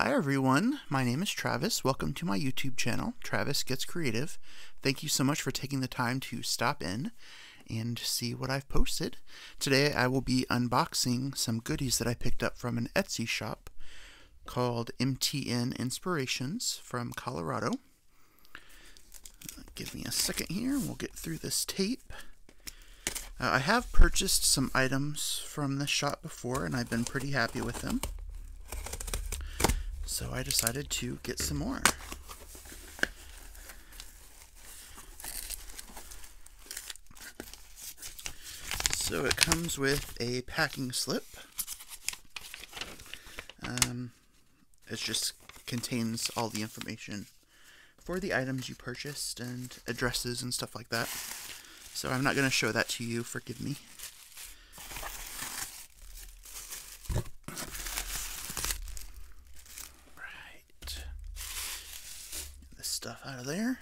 Hi everyone, my name is Travis. Welcome to my YouTube channel, Travis Gets Creative. Thank you so much for taking the time to stop in and see what I've posted. Today I will be unboxing some goodies that I picked up from an Etsy shop called MTN Inspirations from Colorado. Give me a second here and we'll get through this tape. I have purchased some items from this shop before and I've been pretty happy with them. So I decided to get some more. So it comes with a packing slip. It just contains all the information for the items you purchased and addresses and stuff like that. So I'm not going to show that to you, forgive me. Stuff out of there.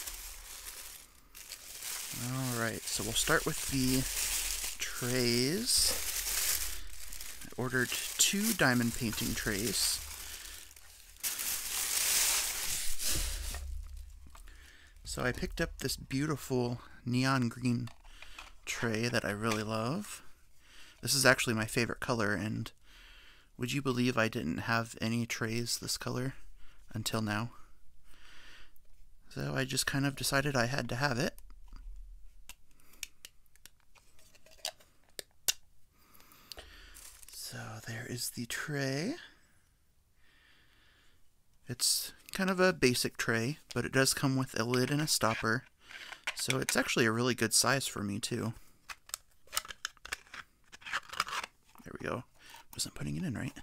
Alright, so we'll start with the trays. I ordered 2 diamond painting trays. So I picked up this beautiful neon green tray that I really love. This is actually my favorite color, and would you believe I didn't have any trays this color until now? So I just kind of decided I had to have it. So there is the tray. It's kind of a basic tray, but it does come with a lid and a stopper. So it's actually a really good size for me too. There we go. Wasn't putting it in right.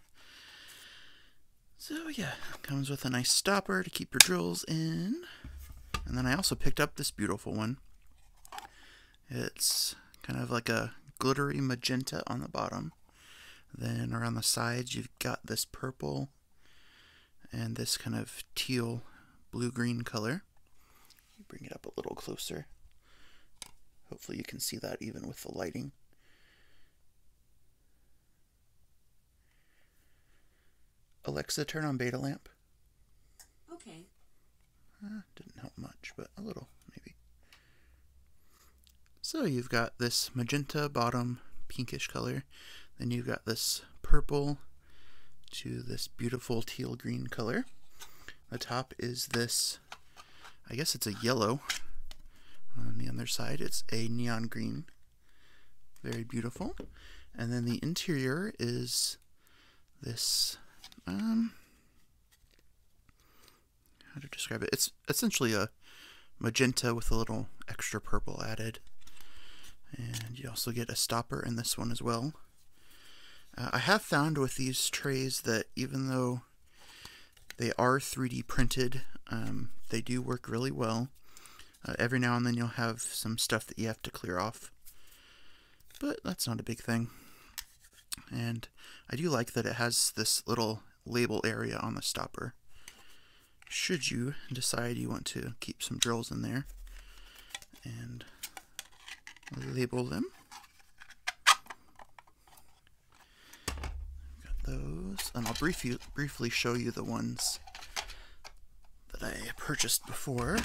So yeah, comes with a nice stopper to keep your drills in. And then I also picked up this beautiful one. It's kind of like a glittery magenta on the bottom. Then around the sides you've got this purple and this kind of teal blue-green color. Bring it up a little closer. Hopefully you can see that even with the lighting. Alexa, turn on beta lamp. Okay. Didn't help much, but a little, maybe. So you've got this magenta bottom, pinkish color. Then you've got this purple to this beautiful teal green color. The top is this, I guess it's a yellow. On the other side, it's a neon green. Very beautiful. And then the interior is this, how to describe it? It's essentially a magenta with a little extra purple added. And you also get a stopper in this one as well. I have found with these trays that even though they are 3D printed, they do work really well. Every now and then you'll have some stuff that you have to clear off, but that's not a big thing. And I do like that it has this little label area on the stopper. Should you decide you want to keep some drills in there and label them. Got those, and I'll briefly show you the ones that I purchased before.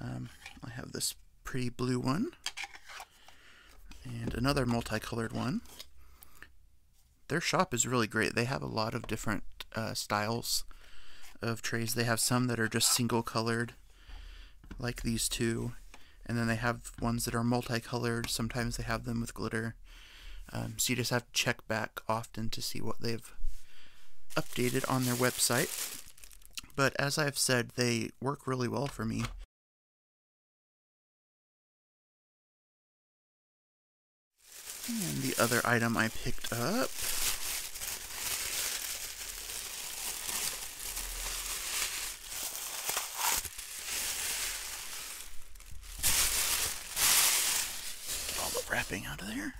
I have this pretty blue one and another multicolored one. Their shop is really great. They have a lot of different styles of trays. They have some that are just single colored, like these two, and then they have ones that are multicolored. Sometimes they have them with glitter. So you just have to check back often to see what they've updated on their website. But as I've said, they work really well for me. And the other item I picked up wrapping out of there.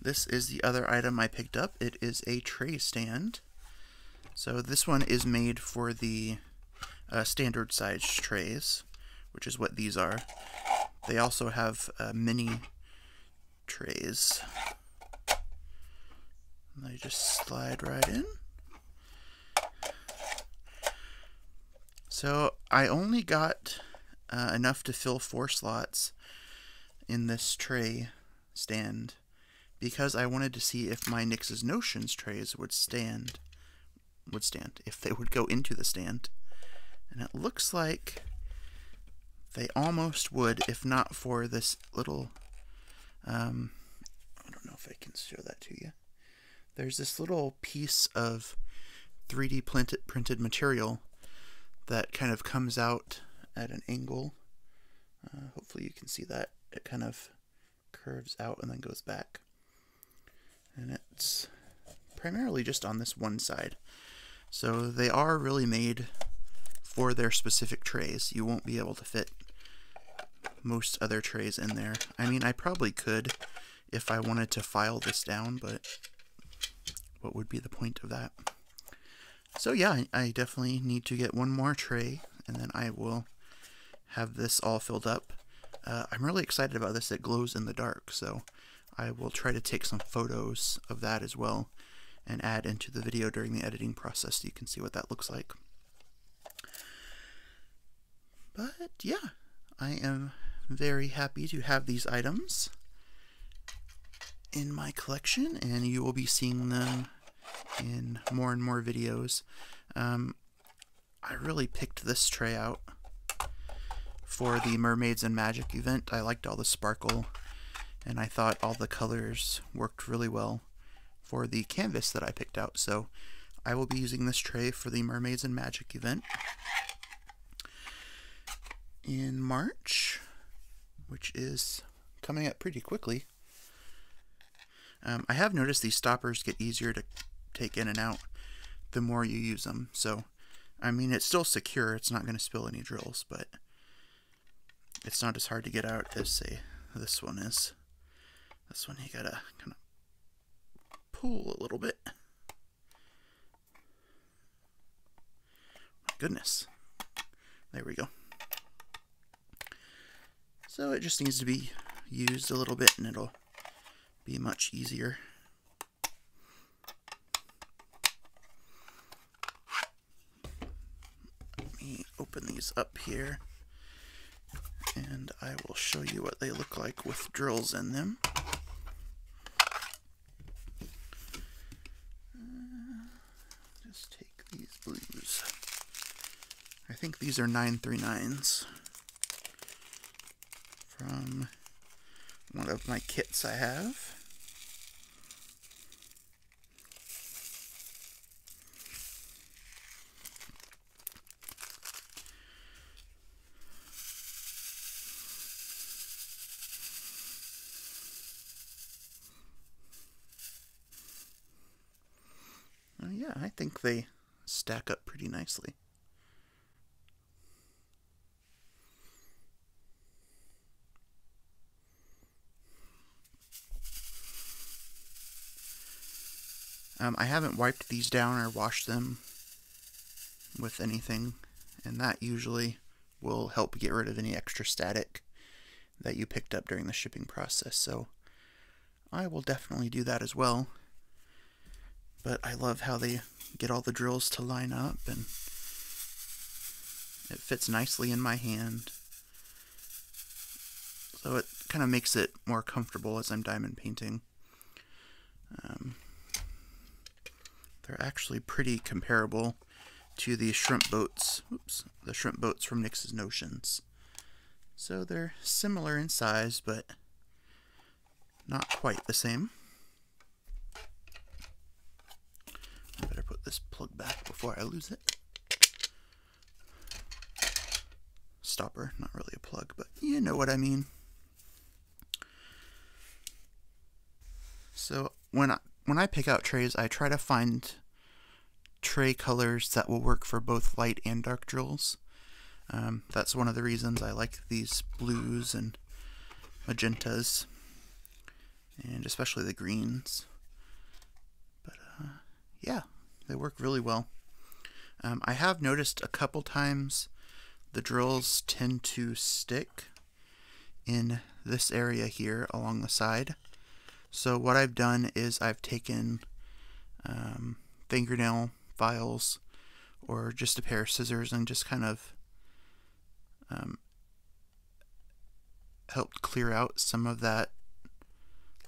This is the other item I picked up. It is a tray stand. So this one is made for the standard size trays, which is what these are. They also have mini trays. And they just slide right in. So I only got enough to fill 4 slots in this tray stand because I wanted to see if my Nix's Notions trays would stand, if they would go into the stand. And it looks like they almost would, if not for this little, I don't know if I can show that to you. There's this little piece of 3D printed material that kind of comes out at an angle. Hopefully you can see that. It kind of curves out and then goes back. And it's primarily just on this one side. So they are really made for their specific trays. You won't be able to fit most other trays in there. I mean, I probably could if I wanted to file this down, but what would be the point of that? So yeah, I definitely need to get one more tray, and then I will have this all filled up. I'm really excited about this. It glows in the dark, so I will try to take some photos of that as well and add into the video during the editing process so you can see what that looks like. But yeah, I am very happy to have these items in my collection, and you will be seeing them in more and more videos. I really picked this tray out for the Mermaids and Magic event. I liked all the sparkle, and I thought all the colors worked really well for the canvas that I picked out. So I will be using this tray for the Mermaids and Magic event in March, which is coming up pretty quickly. I have noticed these stoppers get easier to take in and out the more you use them. So, I mean, it's still secure. It's not going to spill any drills, but it's not as hard to get out as, say, this one is. This one you gotta kind of pull a little bit. My goodness. There we go. So it just needs to be used a little bit and it'll be much easier. Let me open these up here and I will show you what they look like with drills in them. Just take these blues. I think these are 939s from one of my kits I have. Yeah, I think they stack up pretty nicely. I haven't wiped these down or washed them with anything, and that usually will help get rid of any extra static that you picked up during the shipping process, so I will definitely do that as well. But I love how they get all the drills to line up, and it fits nicely in my hand. So it kind of makes it more comfortable as I'm diamond painting. They're actually pretty comparable to the shrimp boats. Oops, the shrimp boats from Nix's Notions. So they're similar in size, but not quite the same. I better put this plug back before I lose it. Stopper, not really a plug, but you know what I mean. So when I pick out trays, I try to find tray colors that will work for both light and dark drills. That's one of the reasons I like these blues and magentas, and especially the greens. But yeah, they work really well. I have noticed a couple times the drills tend to stick in this area here along the side. So what I've done is I've taken fingernail files or just a pair of scissors and just kind of helped clear out some of that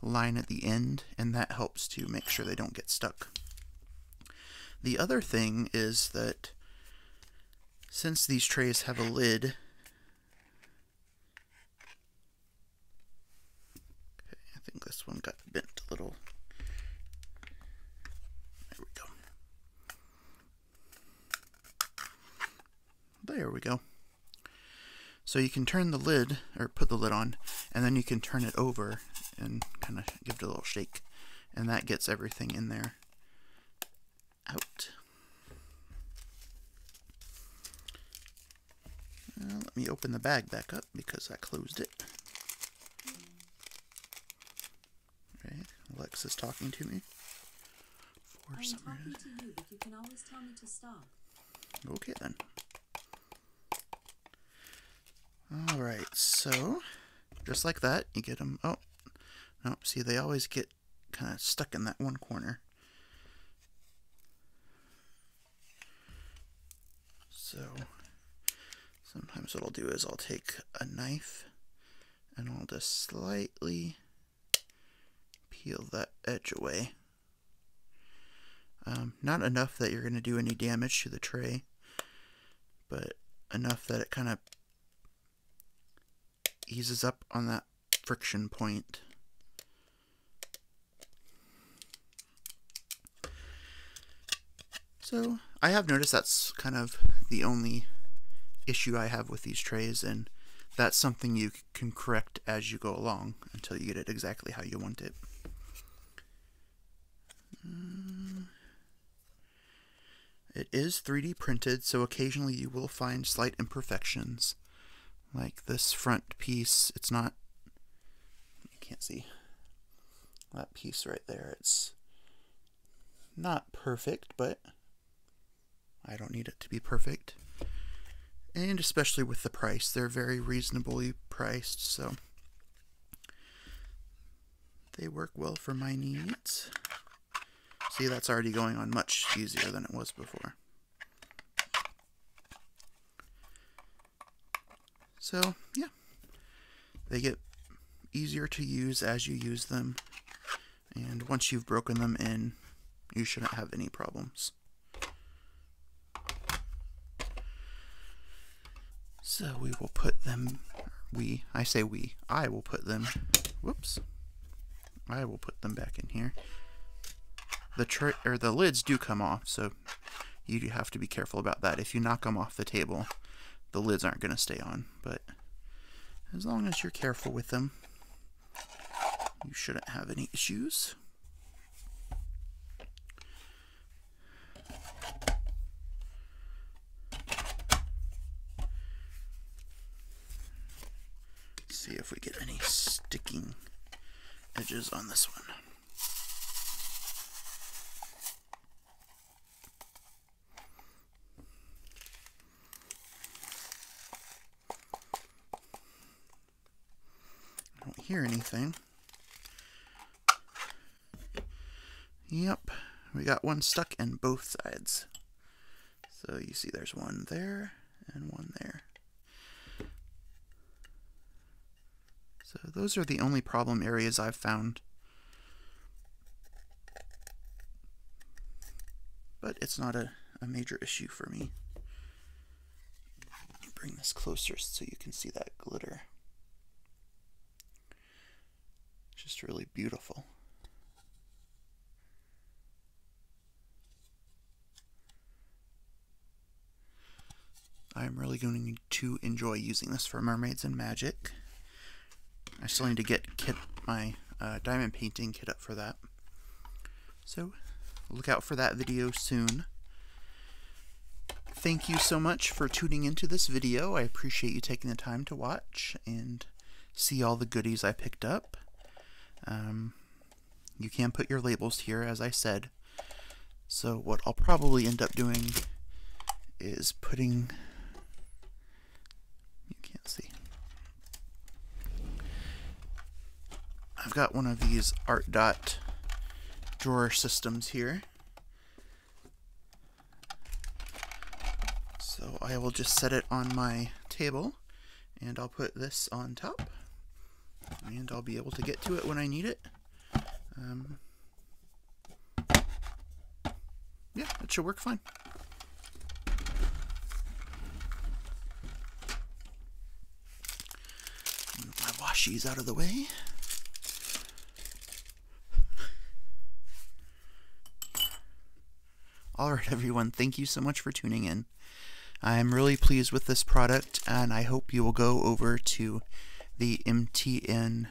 line at the end, and that helps to make sure they don't get stuck. The other thing is that since these trays have a lid, okay, I think this one got bent a little. There we go. There we go. So you can turn the lid, or put the lid on, and then you can turn it over and kind of give it a little shake, and that gets everything in there out. Let me open the bag back up because I closed it. Okay, Alexa's talking to me. I'm talking to you, but you can always tell me to stop. Okay then. Alright, so just like that, you get them. Oh, no, see, they always get kind of stuck in that one corner. So sometimes what I'll do is I'll take a knife and I'll just slightly peel that edge away. Not enough that you're going to do any damage to the tray, but enough that it kind of eases up on that friction point. So I have noticed that's kind of the only issue I have with these trays, and that's something you can correct as you go along until you get it exactly how you want it. It is 3D printed, so occasionally you will find slight imperfections. Like this front piece, it's not, you can't see that piece right there. It's not perfect, but I don't need it to be perfect. And especially with the price, they're very reasonably priced, so they work well for my needs. See, that's already going on much easier than it was before. So, yeah, they get easier to use as you use them, and once you've broken them in, you shouldn't have any problems. So we will put them, I will put them, whoops, I will put them back in here. The lids do come off, so you do have to be careful about that. If you knock them off the table, the lids aren't going to stay on, but as long as you're careful with them, you shouldn't have any issues. Let's see if we get any sticking edges on this one. Hear anything. Yep, we got one stuck in both sides. So you see there's one there and one there. So those are the only problem areas I've found. But it's not a major issue for me. Bring this closer so you can see that glitter. Just really beautiful. I'm really going to enjoy using this for Mermaids and Magic. I still need to get my diamond painting kit up for that. So look out for that video soon. Thank you so much for tuning into this video. I appreciate you taking the time to watch and see all the goodies I picked up. You can put your labels here, as I said. So what I'll probably end up doing is putting, you can't see, I've got one of these Art Dot drawer systems here. I will just set it on my table, and I'll put this on top, and I'll be able to get to it when I need it. Yeah, it should work fine. Move my washies out of the way. Alright everyone, thank you so much for tuning in. I'm really pleased with this product, and I hope you will go over to the MTN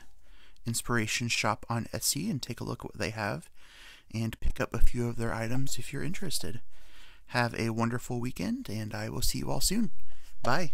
Inspirations shop on Etsy and take a look at what they have and pick up a few of their items if you're interested. Have a wonderful weekend, and I will see you all soon. Bye.